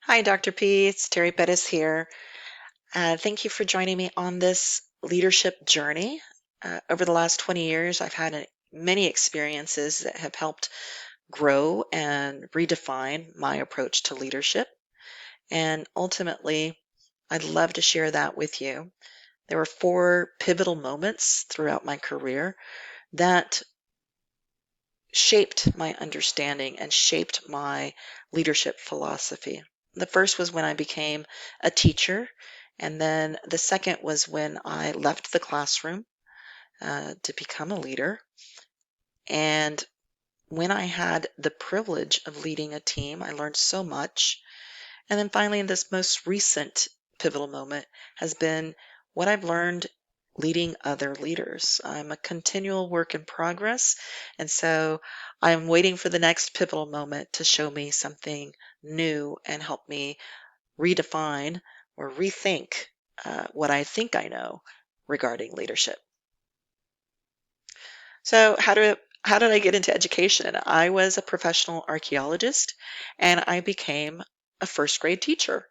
Hi, Dr. P. It's Terri Perez here. Thank you for joining me on this leadership journey. Over the last 20 years, I've had many experiences that have helped grow and redefine my approach to leadership. And ultimately, I'd love to share that with you. There were four pivotal moments throughout my career that shaped my understanding and shaped my leadership philosophy. The first was when I became a teacher, and then the second was when I left the classroom to become a leader. And when I had the privilege of leading a team, I learned so much. And then finally, in this most recent pivotal moment, has been what I've learned leading other leaders. I'm a continual work in progress, and so I'm waiting for the next pivotal moment to show me something new and help me redefine or rethink what I think I know regarding leadership. So, how did I get into education? I was a professional archaeologist, and I became a first grade teacher.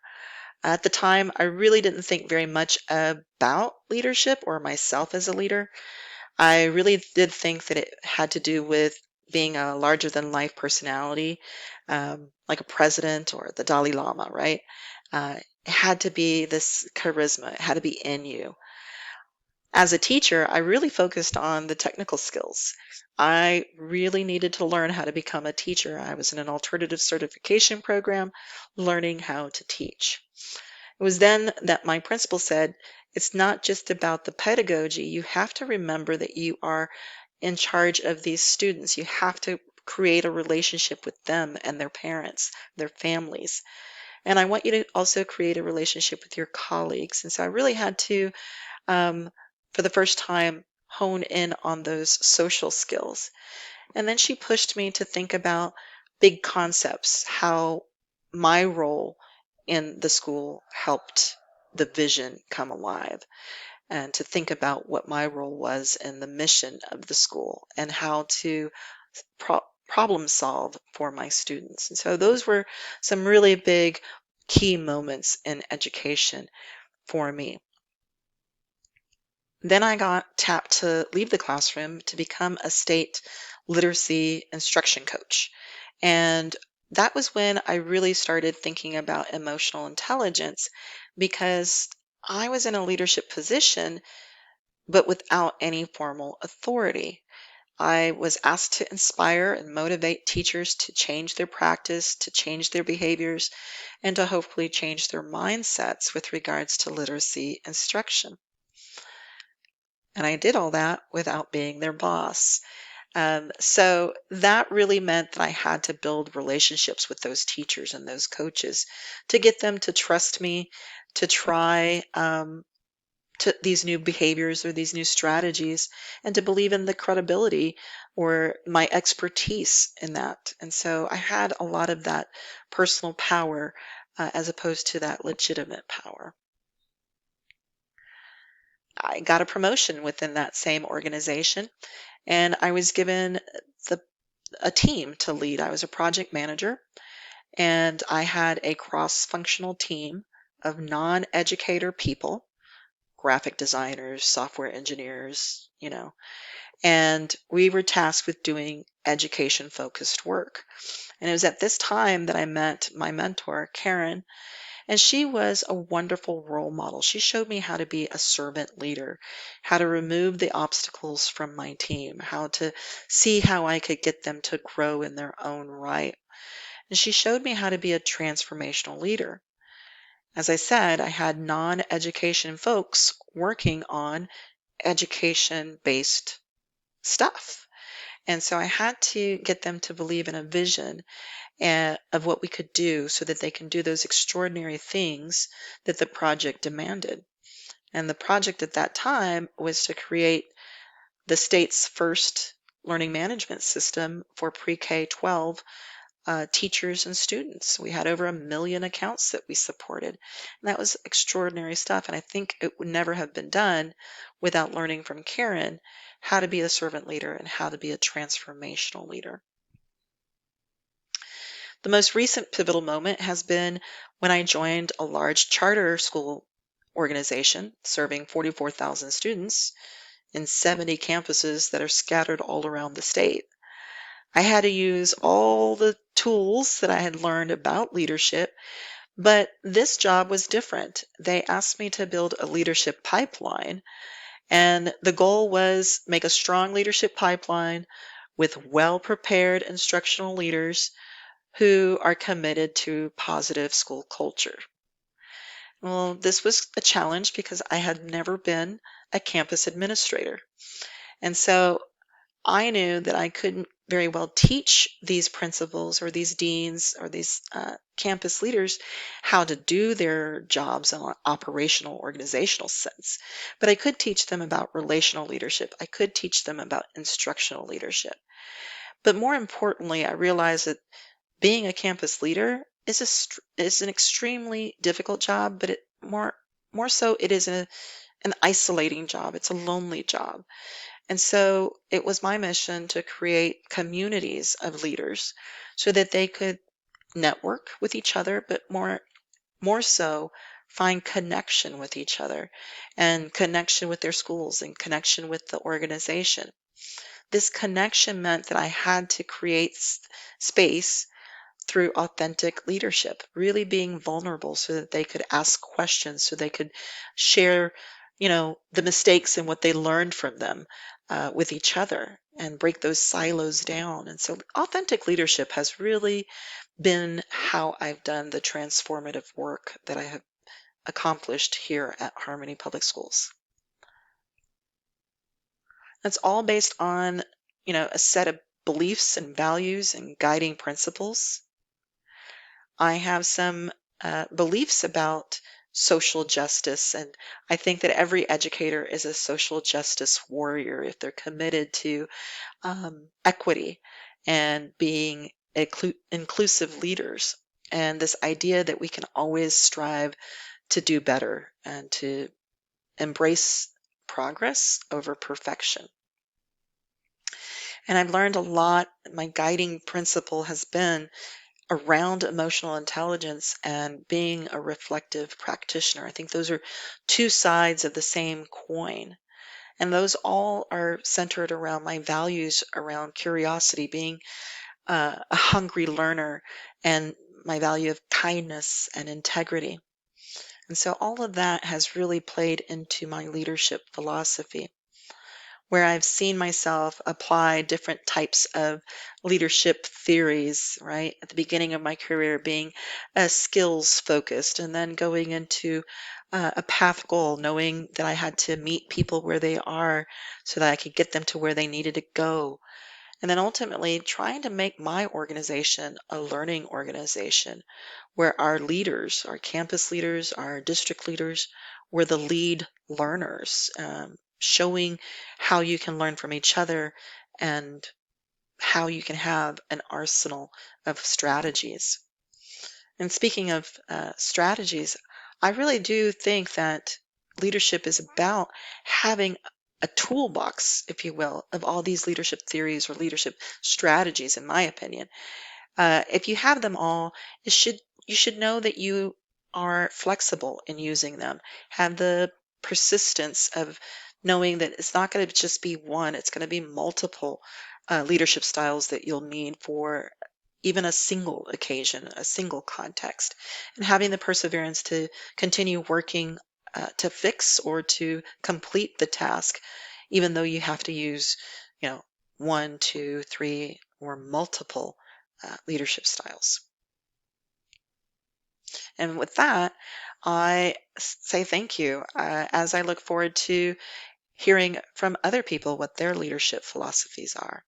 At the time, I really didn't think very much about leadership or myself as a leader. I really did think that it had to do with being a larger than life personality, like a president or the Dalai Lama, right? It had to be this charisma, it had to be in you. As a teacher, I really focused on the technical skills. I really needed to learn how to become a teacher. I was in an alternative certification program learning how to teach. It was then that my principal said, it's not just about the pedagogy. You have to remember that you are in charge of these students. You have to create a relationship with them and their parents, their families. And I want you to also create a relationship with your colleagues. And so I really had to, um, for the first time, hone in on those social skills. And then she pushed me to think about big concepts, how my role in the school helped the vision come alive, and to think about what my role was in the mission of the school and how to problem solve for my students. And so those were some really big key moments in education for me. Then I got tapped to leave the classroom to become a state literacy instruction coach. And that was when I really started thinking about emotional intelligence because I was in a leadership position, but without any formal authority. I was asked to inspire and motivate teachers to change their practice, to change their behaviors, and to hopefully change their mindsets with regards to literacy instruction. And I did all that without being their boss. So that really meant that I had to build relationships with those teachers and those coaches to get them to trust me, to try to these new behaviors or these new strategies, and to believe in the credibility or my expertise in that. And so I had a lot of that personal power as opposed to that legitimate power. I got a promotion within that same organization, and I was given the a team to lead. I was a project manager, and I had a cross-functional team of non-educator people, graphic designers, software engineers, and we were tasked with doing education-focused work. And it was at this time that I met my mentor, Karen, and she was a wonderful role model. She showed me how to be a servant leader, how to remove the obstacles from my team, how to see how I could get them to grow in their own right. And she showed me how to be a transformational leader. As I said, I had non education folks working on education based stuff. And so I had to get them to believe in a vision of what we could do so that they can do those extraordinary things that the project demanded. And the project at that time was to create the state's first learning management system for pre-K 12 teachers and students. We had over 1 million accounts that we supported. And that was extraordinary stuff. And I think it would never have been done without learning from Karen how to be a servant leader and how to be a transformational leader. The most recent pivotal moment has been when I joined a large charter school organization serving 44,000 students in 70 campuses that are scattered all around the state. I had to use all the tools that I had learned about leadership, but this job was different. They asked me to build a leadership pipeline, and the goal was make a strong leadership pipeline with well-prepared instructional leaders who are committed to positive school culture. Well, this was a challenge because I had never been a campus administrator. And so I knew that I couldn't very well teach these principals or these deans or these campus leaders how to do their jobs in an operational organizational sense. But I could teach them about relational leadership. I could teach them about instructional leadership. But more importantly, I realized that being a campus leader is an extremely difficult job, but more so it is an isolating job. It's a lonely job. And so it was my mission to create communities of leaders so that they could network with each other, but more so find connection with each other and connection with their schools and connection with the organization. This connection meant that I had to create space through authentic leadership, really being vulnerable so that they could ask questions, so they could share, the mistakes and what they learned from them with each other and break those silos down. And so authentic leadership has really been how I've done the transformative work that I have accomplished here at Harmony Public Schools. That's all based on, a set of beliefs and values and guiding principles. I have some beliefs about social justice, and I think that every educator is a social justice warrior if they're committed to equity and being inclusive leaders. And this idea that we can always strive to do better and to embrace progress over perfection. And I've learned a lot. My guiding principle has been around emotional intelligence and being a reflective practitioner. I think those are two sides of the same coin. And those all are centered around my values around curiosity, being a hungry learner, and my value of kindness and integrity. And so all of that has really played into my leadership philosophy, where I've seen myself apply different types of leadership theories, right? At the beginning of my career, being skills focused, and then going into a path goal, knowing that I had to meet people where they are so that I could get them to where they needed to go. And then ultimately trying to make my organization a learning organization where our leaders, our campus leaders, our district leaders, were the lead learners, showing how you can learn from each other and how you can have an arsenal of strategies. And speaking of strategies, I really do think that leadership is about having a toolbox, if you will, of all these leadership theories or leadership strategies, in my opinion. If you have them all, you should know that you are flexible in using them. Have the persistence of knowing that it's not going to just be one; it's going to be multiple leadership styles that you'll need for even a single occasion, a single context, and having the perseverance to continue working to fix or to complete the task, even though you have to use, one, two, three, or multiple leadership styles. And with that, I say thank you as I look forward to hearing from other people what their leadership philosophies are.